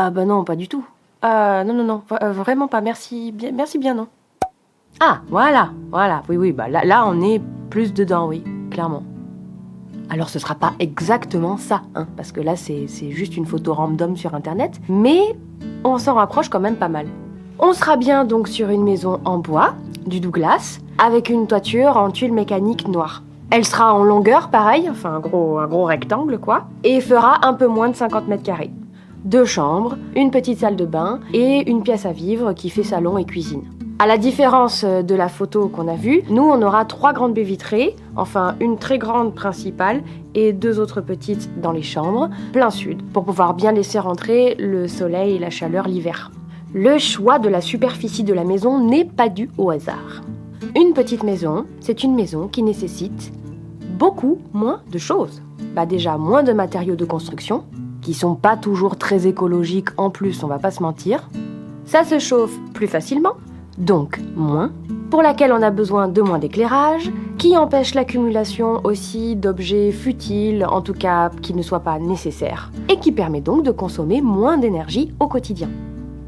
Ah bah non, pas du tout. Ah non, non, non, vraiment pas, merci bien, non. Ah, voilà, oui, bah là on est plus dedans, oui, clairement. Alors ce sera pas exactement ça, hein, parce que là c'est juste une photo random sur internet, mais on s'en rapproche quand même pas mal. On sera bien donc sur une maison en bois, du Douglas, avec une toiture en tuiles mécaniques noires. Elle sera en longueur, pareil, enfin un gros rectangle quoi, et fera un peu moins de 50 mètres carrés. 2 chambres, une petite salle de bain et une pièce à vivre qui fait salon et cuisine. À la différence de la photo qu'on a vue, nous on aura 3 grandes baies vitrées, enfin une très grande principale et 2 autres petites dans les chambres, plein sud, pour pouvoir bien laisser rentrer le soleil et la chaleur l'hiver. Le choix de la superficie de la maison n'est pas dû au hasard. Une petite maison, c'est une maison qui nécessite beaucoup moins de choses. Déjà moins de matériaux de construction, qui sont pas toujours très écologiques en plus, on va pas se mentir. Ça se chauffe plus facilement, donc moins, pour laquelle on a besoin de moins d'éclairage, qui empêche l'accumulation aussi d'objets futiles, en tout cas qui ne soient pas nécessaires, et qui permet donc de consommer moins d'énergie au quotidien.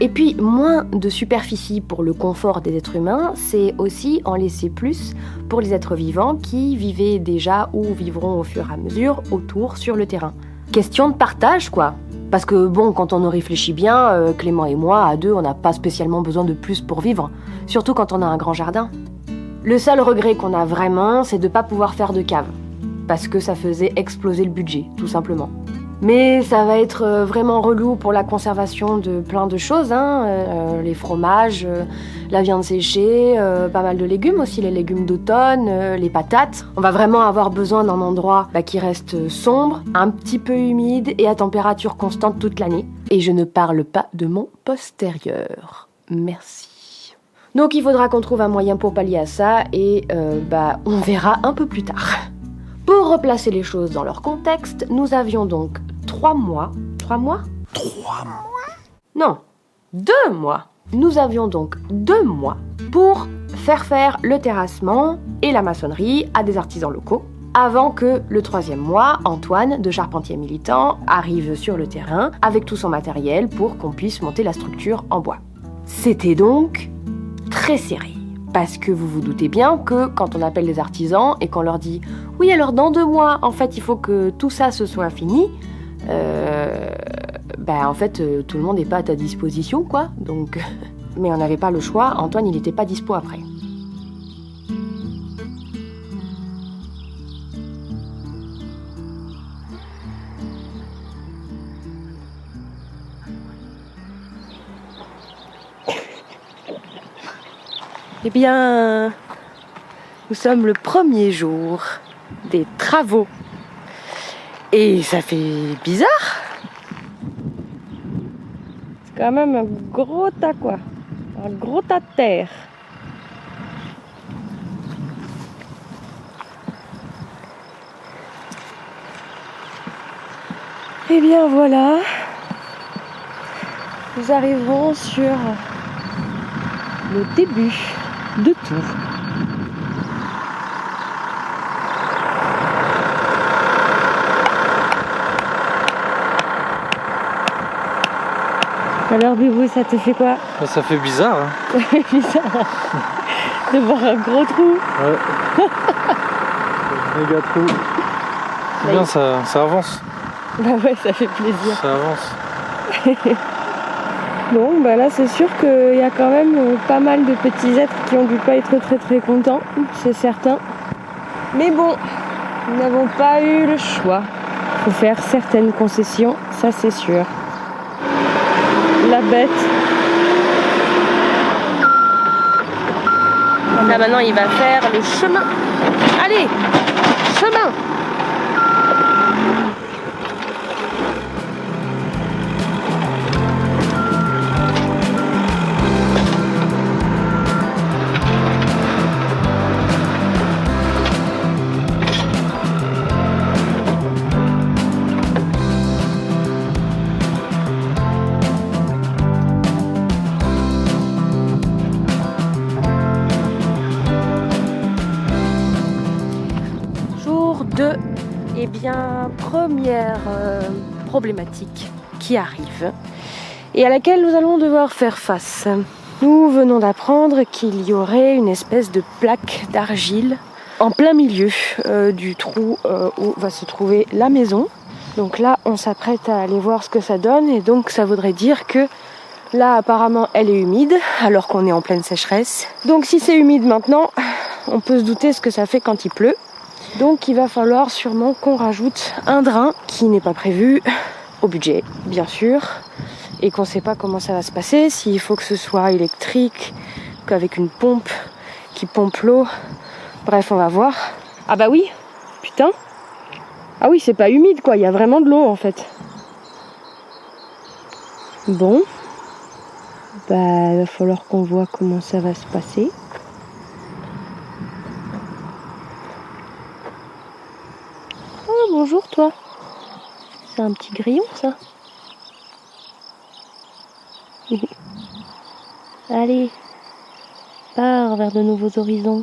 Et puis, moins de superficie pour le confort des êtres humains, c'est aussi en laisser plus pour les êtres vivants qui vivaient déjà ou vivront au fur et à mesure autour sur le terrain. Question de partage, quoi. Parce que bon, quand on y réfléchit bien, Clément et moi, à 2, on n'a pas spécialement besoin de plus pour vivre, surtout quand on a un grand jardin. Le seul regret qu'on a vraiment, c'est de ne pas pouvoir faire de cave, parce que ça faisait exploser le budget, tout simplement. Mais ça va être vraiment relou pour la conservation de plein de choses, les fromages, la viande séchée, pas mal de légumes aussi, les légumes d'automne, les patates. On va vraiment avoir besoin d'un endroit qui reste sombre, un petit peu humide et à température constante toute l'année. Et je ne parle pas de mon postérieur. Merci. Donc il faudra qu'on trouve un moyen pour pallier à ça et on verra un peu plus tard. Pour replacer les choses dans leur contexte, nous avions donc 3 mois. 3 mois ? 3 mois ? Non, 2 mois. Nous avions donc 2 mois pour faire le terrassement et la maçonnerie à des artisans locaux, avant que le 3e mois, Antoine, de charpentier militant, arrive sur le terrain avec tout son matériel pour qu'on puisse monter la structure en bois. C'était donc très serré. Parce que vous vous doutez bien que quand on appelle les artisans et qu'on leur dit « Oui, alors dans 2 mois, en fait, il faut que tout ça se soit fini », en fait, tout le monde n'est pas à ta disposition, quoi. Donc, mais on n'avait pas le choix, Antoine, il n'était pas dispo après. Eh bien, nous sommes le 1er jour des travaux. Et ça fait bizarre. C'est quand même un gros tas, quoi. Un gros tas de terre. Eh bien voilà. Nous arrivons sur le début de tout. Alors Bibou, ça te fait quoi? Ça fait bizarre. Hein. Ça fait bizarre de voir un gros trou. Ouais. Méga trou. C'est bien, ça avance. Bah ouais, ça fait plaisir. Ça avance. Bon, là c'est sûr qu'il y a quand même pas mal de petits êtres qui ont dû pas être très très contents, c'est certain. Mais bon, nous n'avons pas eu le choix. Il faut faire certaines concessions, ça c'est sûr. La bête. Là maintenant il va faire le chemin. Allez, chemin. Eh bien, première problématique qui arrive, et à laquelle nous allons devoir faire face. Nous venons d'apprendre qu'il y aurait une espèce de plaque d'argile en plein milieu du trou où va se trouver la maison. Donc là, on s'apprête à aller voir ce que ça donne, et donc ça voudrait dire que là, apparemment, elle est humide, alors qu'on est en pleine sécheresse. Donc si c'est humide maintenant, on peut se douter ce que ça fait quand il pleut. Donc il va falloir sûrement qu'on rajoute un drain qui n'est pas prévu au budget, bien sûr, et qu'on ne sait pas comment ça va se passer, s'il faut que ce soit électrique, qu'avec une pompe qui pompe l'eau. Bref, on va voir. Ah bah oui, putain. Ah oui, c'est pas humide quoi, il y a vraiment de l'eau en fait. Bon. Bah, il va falloir qu'on voit comment ça va se passer. Oh, bonjour toi. C'est un petit grillon ça. Allez, pars vers de nouveaux horizons.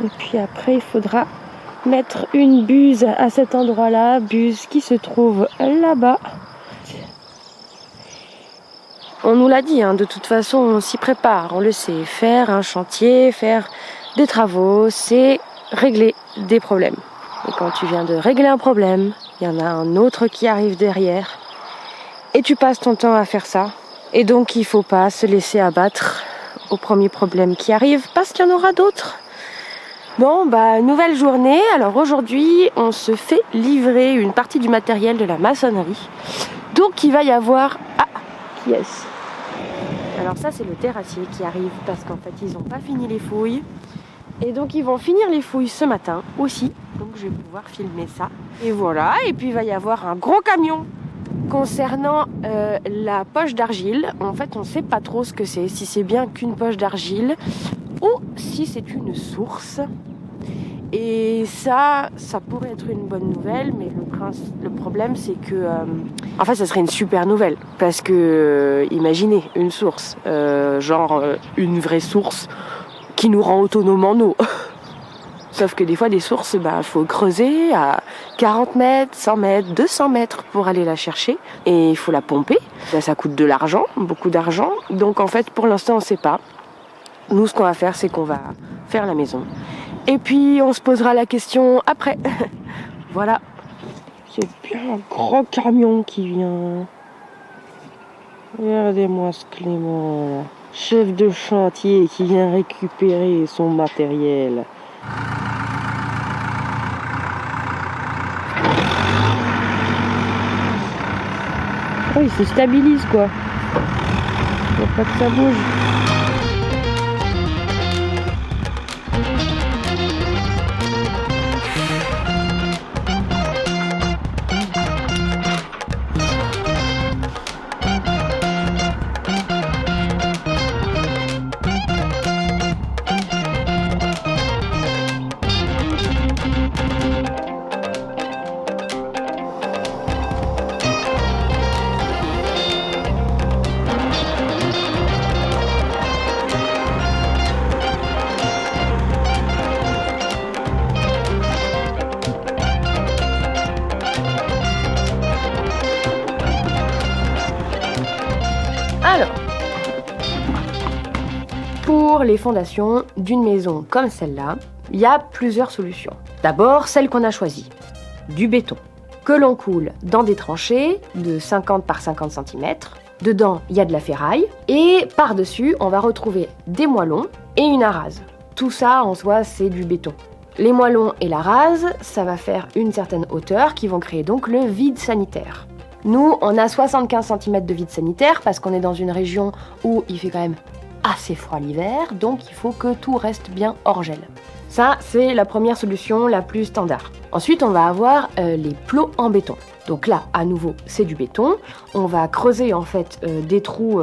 Et puis après, il faudra mettre une buse à cet endroit-là, buse qui se trouve là-bas. On nous l'a dit, hein, de toute façon, on s'y prépare, on le sait. Faire un chantier, faire des travaux, c'est régler des problèmes. Et quand tu viens de régler un problème, il y en a un autre qui arrive derrière. Et tu passes ton temps à faire ça. Et donc, il ne faut pas se laisser abattre au premier problème qui arrive, parce qu'il y en aura d'autres. Bon, bah, nouvelle journée. Alors aujourd'hui, on se fait livrer une partie du matériel de la maçonnerie. Donc, il va y avoir... Ah, yes. Alors ça, c'est le terrassier qui arrive, parce qu'en fait, ils n'ont pas fini les fouilles. Et donc, ils vont finir les fouilles ce matin aussi. Donc, je vais pouvoir filmer ça. Et voilà. Et puis, il va y avoir un gros camion. Concernant la poche d'argile, en fait, on ne sait pas trop ce que c'est. Si c'est bien qu'une poche d'argile ou si c'est une source. Et ça pourrait être une bonne nouvelle, mais le problème, c'est que... en fait, ça serait une super nouvelle. Parce que, imaginez, une source, une vraie source qui nous rend autonomes en eau. Sauf que des fois, des sources, faut creuser à 40 mètres, 100 mètres, 200 mètres pour aller la chercher. Et il faut la pomper. Ça coûte de l'argent, beaucoup d'argent. Donc en fait, pour l'instant, on ne sait pas. Nous, ce qu'on va faire, c'est qu'on va faire la maison. Et puis, on se posera la question après. Voilà. C'est bien un gros camion qui vient. Regardez-moi ce Clément, là. Chef de chantier qui vient récupérer son matériel. Oh, il se stabilise quoi. Faut pas que ça bouge. Alors, pour les fondations d'une maison comme celle-là, il y a plusieurs solutions. D'abord, celle qu'on a choisie, du béton, que l'on coule dans des tranchées de 50 par 50 cm. Dedans, il y a de la ferraille et par-dessus, on va retrouver des moellons et une arase. Tout ça, en soi, c'est du béton. Les moellons et la rase, ça va faire une certaine hauteur qui vont créer donc le vide sanitaire. Nous, on a 75 cm de vide sanitaire parce qu'on est dans une région où il fait quand même assez froid l'hiver, donc il faut que tout reste bien hors gel. Ça, c'est la première solution la plus standard. Ensuite, on va avoir les plots en béton. Donc là, à nouveau, c'est du béton. On va creuser en fait des trous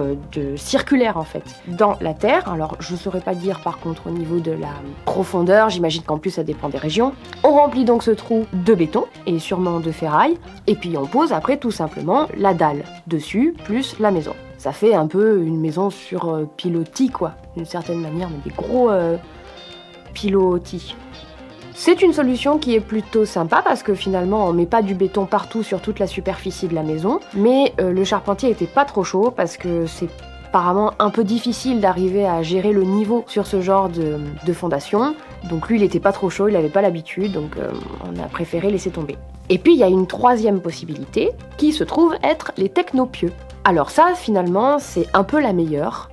circulaires en fait dans la terre. Alors, je ne saurais pas dire par contre au niveau de la profondeur. J'imagine qu'en plus, ça dépend des régions. On remplit donc ce trou de béton et sûrement de ferraille. Et puis, on pose après tout simplement la dalle dessus plus la maison. Ça fait un peu une maison sur pilotis quoi, d'une certaine manière, mais des gros pilotis. C'est une solution qui est plutôt sympa parce que finalement on met pas du béton partout sur toute la superficie de la maison, mais le charpentier était pas trop chaud parce que c'est apparemment un peu difficile d'arriver à gérer le niveau sur ce genre de fondation. Donc lui il était pas trop chaud, il avait pas l'habitude, donc on a préféré laisser tomber. Et puis il y a une troisième possibilité qui se trouve être les technopieux. Alors ça finalement c'est un peu la meilleure.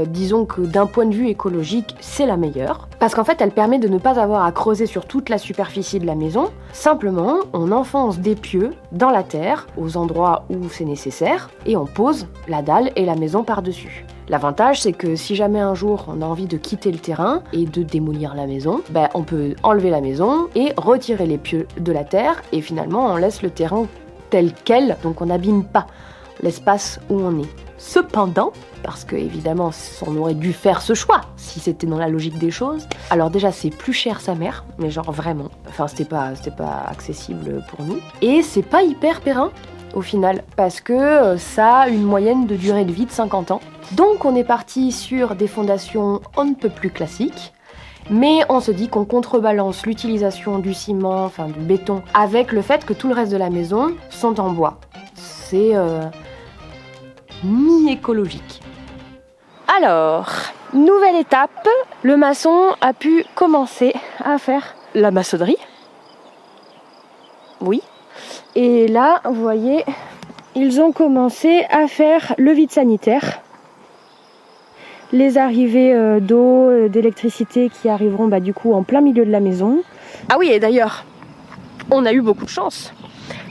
Disons que d'un point de vue écologique, c'est la meilleure. Parce qu'en fait, elle permet de ne pas avoir à creuser sur toute la superficie de la maison. Simplement, on enfonce des pieux dans la terre, aux endroits où c'est nécessaire, et on pose la dalle et la maison par-dessus. L'avantage, c'est que si jamais un jour on a envie de quitter le terrain et de démolir la maison, on peut enlever la maison et retirer les pieux de la terre, et finalement, on laisse le terrain tel quel, donc on n'abîme pas l'espace où on est. Cependant, parce que évidemment on aurait dû faire ce choix si c'était dans la logique des choses, alors déjà c'est plus cher sa mère, mais genre vraiment, enfin c'était pas accessible pour nous, et c'est pas hyper périn au final, parce que ça a une moyenne de durée de vie de 50 ans. Donc on est parti sur des fondations on ne peut plus classiques, mais on se dit qu'on contrebalance l'utilisation du ciment, enfin du béton, avec le fait que tout le reste de la maison sont en bois. C'est mi-écologique. Alors, nouvelle étape, le maçon a pu commencer à faire la maçonnerie. Oui. Et là, vous voyez, ils ont commencé à faire le vide sanitaire. Les arrivées d'eau, d'électricité qui arriveront du coup en plein milieu de la maison. Ah oui, et d'ailleurs, on a eu beaucoup de chance.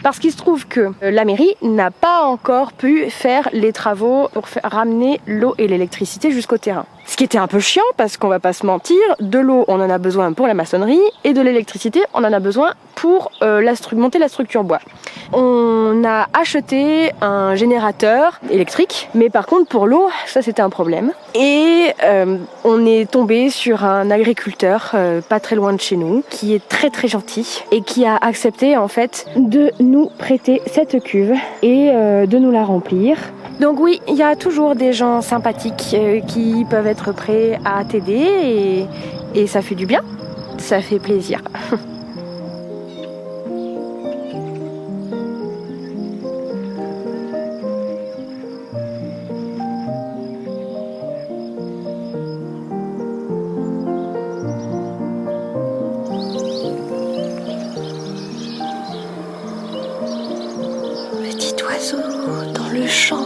Parce qu'il se trouve que la mairie n'a pas encore pu faire les travaux pour ramener l'eau et l'électricité jusqu'au terrain. Ce qui était un peu chiant parce qu'on va pas se mentir, de l'eau on en a besoin pour la maçonnerie et de l'électricité on en a besoin pour monter la structure bois. On a acheté un générateur électrique, mais par contre pour l'eau, ça c'était un problème. Et on est tombé sur un agriculteur pas très loin de chez nous, qui est très très gentil et qui a accepté en fait de nous prêter cette cuve et de nous la remplir. Donc oui, il y a toujours des gens sympathiques qui peuvent être prêts à t'aider et ça fait du bien, ça fait plaisir. Petit oiseau dans le champ,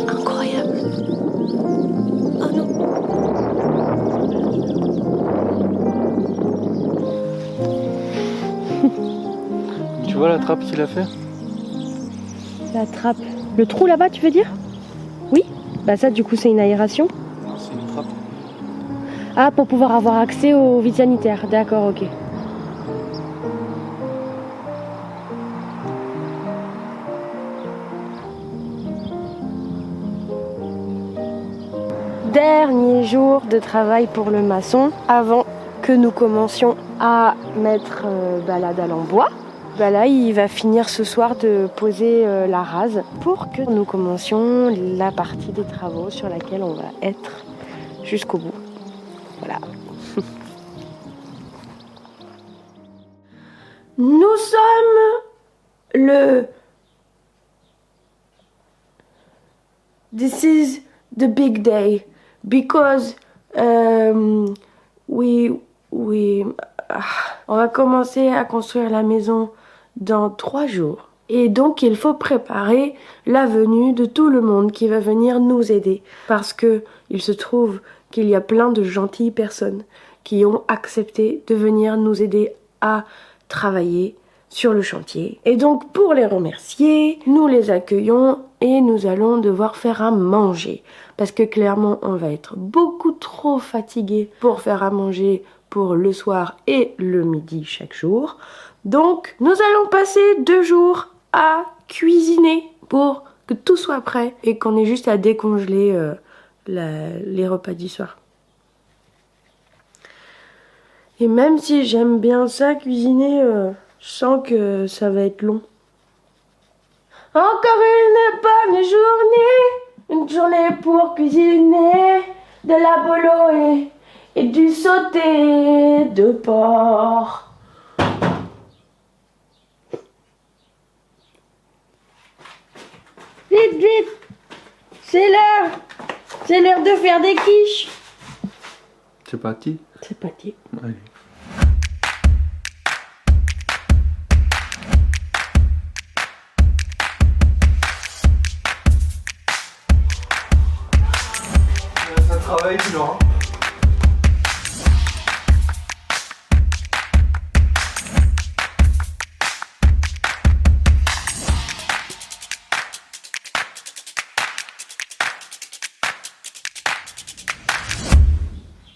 incroyable. Oh non. Tu vois la trappe qu'il a fait? La trappe. Le trou là-bas, tu veux dire? Oui. Ça, du coup, c'est une aération. Non, c'est une trappe. Ah, pour pouvoir avoir accès au vide sanitaire. D'accord, ok. Dernier jour de travail pour le maçon avant que nous commencions à mettre la dalle en bois. Là, il va finir ce soir de poser la rase pour que nous commencions la partie des travaux sur laquelle on va être jusqu'au bout. Voilà. Nous sommes le... This is the big day because on va commencer à construire la maison dans 3 jours. Et donc il faut préparer la venue de tout le monde qui va venir nous aider. Parce que il se trouve qu'il y a plein de gentilles personnes qui ont accepté de venir nous aider à travailler sur le chantier. Et donc pour les remercier, nous les accueillons et nous allons devoir faire à manger. Parce que clairement on va être beaucoup trop fatigués pour faire à manger pour le soir et le midi chaque jour. Donc nous allons passer 2 jours à cuisiner pour que tout soit prêt et qu'on ait juste à décongeler les repas du soir. Et même si j'aime bien ça cuisiner, je sens que ça va être long. Encore une bonne journée, une journée pour cuisiner de la bolo et du sauté de porc. vite. C'est l'heure. C'est l'heure de faire des quiches. C'est parti. C'est parti. Allez. Ça travaille toujours.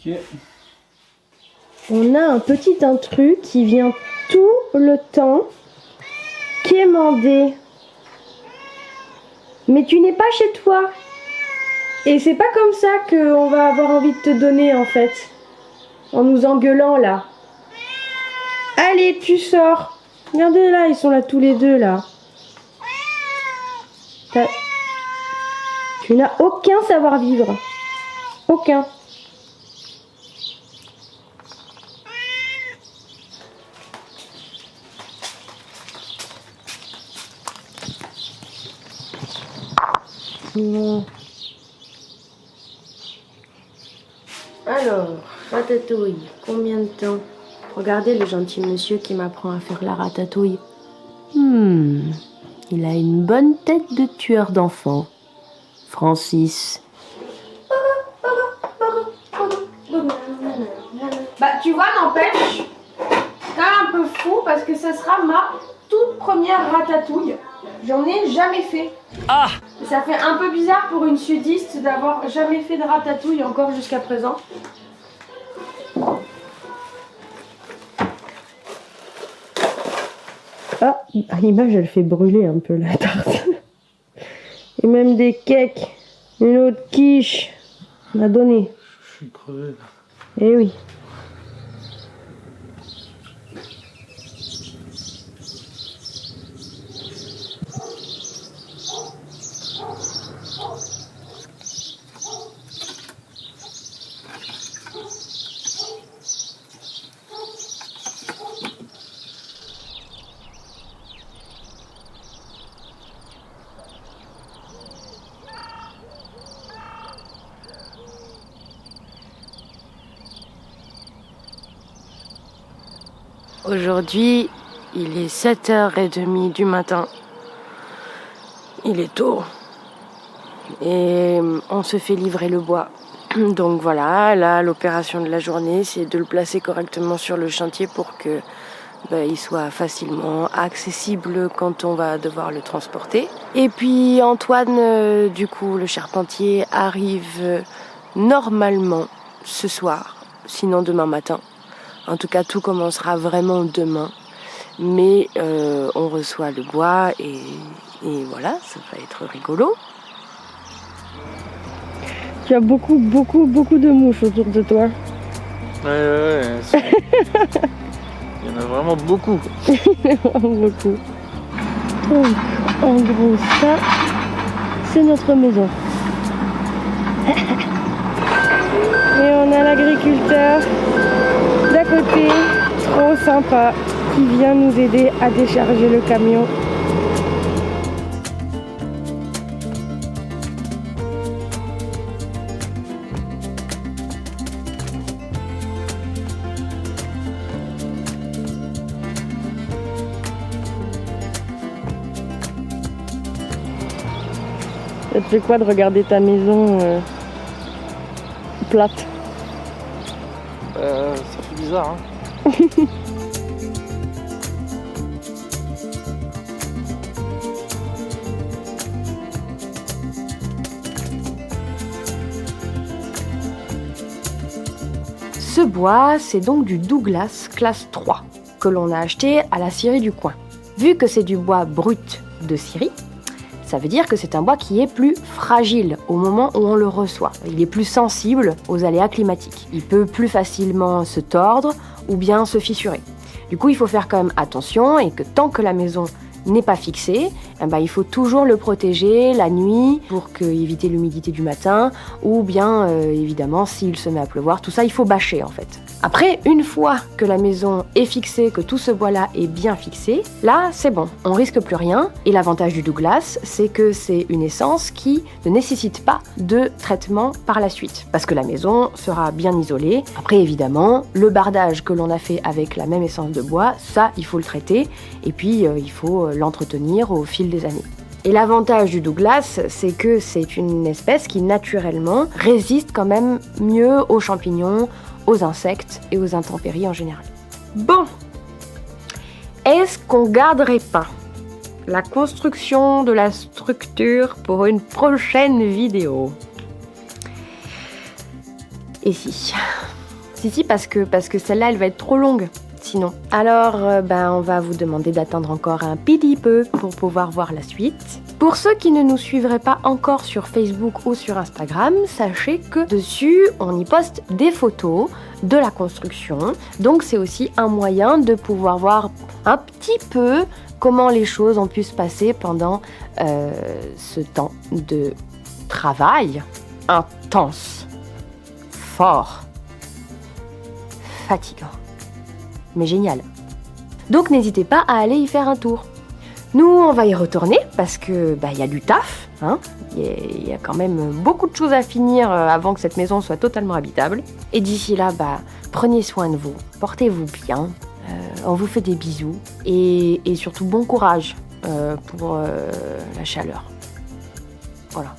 Ok. On a un petit intrus qui vient tout le temps quémander. Mais tu n'es pas chez toi. Et c'est pas comme ça qu'on va avoir envie de te donner en fait. En nous engueulant là. Allez, tu sors. Regardez là, ils sont là tous les deux là. Tu n'as aucun savoir-vivre. Aucun. Non. Alors, ratatouille, combien de temps? Regardez le gentil monsieur qui m'apprend à faire la ratatouille. Il a une bonne tête de tueur d'enfants. Francis. Bah, tu vois, n'empêche, c'est quand même un peu fou parce que ça sera ma toute première ratatouille. J'en ai jamais fait. Ah! Ça fait un peu bizarre pour une sudiste d'avoir jamais fait de ratatouille encore jusqu'à présent. Ah, à l'image, elle fait brûler un peu la tarte. Et même des cakes. Une autre quiche. On a donné. Je suis crevé là. Eh oui. Aujourd'hui, il est 7h30 du matin. Il est tôt. Et on se fait livrer le bois. Donc voilà, là, l'opération de la journée, c'est de le placer correctement sur le chantier pour que il soit facilement accessible quand on va devoir le transporter. Et puis Antoine, du coup, le charpentier, arrive normalement ce soir, sinon demain matin. En tout cas, tout commencera vraiment demain. Mais on reçoit le bois et voilà, ça va être rigolo. Tu as beaucoup de mouches autour de toi. Ouais. Il y en a vraiment beaucoup. Beaucoup. Donc, en gros, ça, c'est notre maison. Et on a l'agriculteur d'à côté, trop sympa, qui vient nous aider à décharger le camion. Ça te fait quoi de regarder ta maison plate? Ça fait bizarre, hein. Ce bois, c'est donc du Douglas classe 3 que l'on a acheté à la scierie du coin. Vu que c'est du bois brut de scierie, ça veut dire que c'est un bois qui est plus fragile au moment où on le reçoit. Il est plus sensible aux aléas climatiques. Il peut plus facilement se tordre ou bien se fissurer. Du coup, il faut faire quand même attention et que tant que la maison n'est pas fixé, il faut toujours le protéger la nuit pour éviter l'humidité du matin ou bien évidemment s'il se met à pleuvoir, tout ça il faut bâcher en fait. Après, une fois que la maison est fixée, que tout ce bois-là est bien fixé, là, c'est bon, on risque plus rien. Et l'avantage du Douglas, c'est que c'est une essence qui ne nécessite pas de traitement par la suite, parce que la maison sera bien isolée. Après, évidemment, le bardage que l'on a fait avec la même essence de bois, ça, il faut le traiter, et puis il faut l'entretenir au fil des années. Et l'avantage du Douglas, c'est que c'est une espèce qui, naturellement, résiste quand même mieux aux champignons, aux insectes et aux intempéries en général. Bon, est-ce qu'on garderait pas la construction de la structure pour une prochaine vidéo? Et si parce que celle-là, elle va être trop longue. Sinon. Alors, on va vous demander d'attendre encore un petit peu pour pouvoir voir la suite. Pour ceux qui ne nous suivraient pas encore sur Facebook ou sur Instagram, sachez que dessus, on y poste des photos de la construction. Donc, c'est aussi un moyen de pouvoir voir un petit peu comment les choses ont pu se passer pendant ce temps de travail intense, fort, fatigant. Mais génial. Donc n'hésitez pas à aller y faire un tour. Nous, on va y retourner parce que y a du taf, hein. Il y a quand même beaucoup de choses à finir avant que cette maison soit totalement habitable. Et d'ici là, prenez soin de vous, portez-vous bien, on vous fait des bisous et surtout bon courage pour la chaleur. Voilà.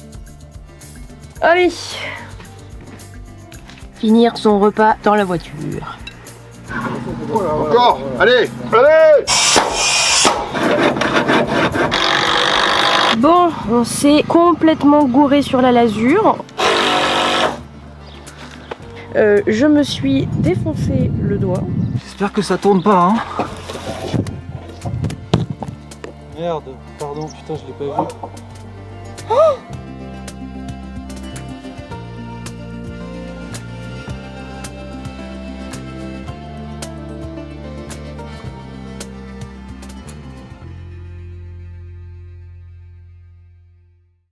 Allez, finir son repas dans la voiture. Encore. Allez. Allez. Bon, on s'est complètement gouré sur la lasure. Je me suis défoncé le doigt. J'espère que ça tourne pas, hein. Merde, pardon, putain, je l'ai pas vu.